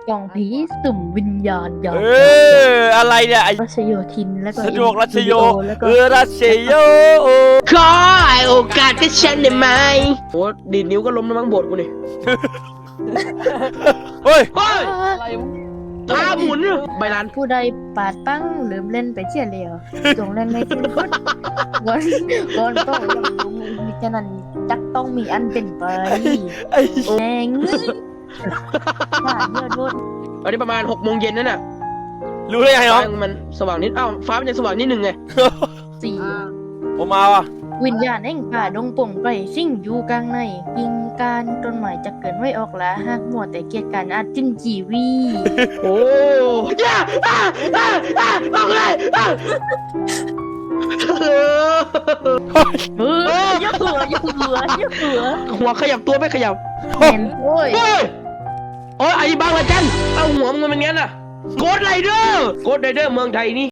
กล่องผีสุ่มวิญญาณยา เอออะไรเนี่ยไอ้ รัชโยธินแล้วก็ สะดวกรัชโย แล้วก็ รัชโย ขอให้โอกาสกับฉันได้ไหมโอ้ดีดนิ้วก็ล้มแล้วมั้งบทกูนี่ เฮ้ย เฮ้ย อะไรวะ ตาหมุนใบลาน ผู้ใดปาดปั้งลืมเล่นไปเชี่ยเลียวจงเล่นในที่ก่อนก่อนต้องยังรู้มิฉะนั้นจักต้องมีอันเป็นไป ไอ้ แหงว่าเยอะโดน อันนี้ประมาณ6 โมงเย็นนั่นน่ะ รู้ได้ไงน้ ฟ้า อง มันสว่างนิดอ้าวฟ้ามันยังสว่างนิดนึงไง สี่ ผมมาว่ะ วิญญาณแห่งป่าดงป่งไปสิ่งอยู่กลางในกิ่งการต้นไม้จะเกิดไว้ออกละหากมัวแต่เกียดกันอาจจิ้นจีวี โอ้ยออกเลยเออย่าเหืออย่าเหืออย่าเหือ หัวขยับตัวไม่ขยับ เห็นโอ้ย โอ้ยโอ้ยไอ้บางละจันเอาหัวมึงเป็นงั้นน่ะโกดไรเดอร์เมืองไทยนี่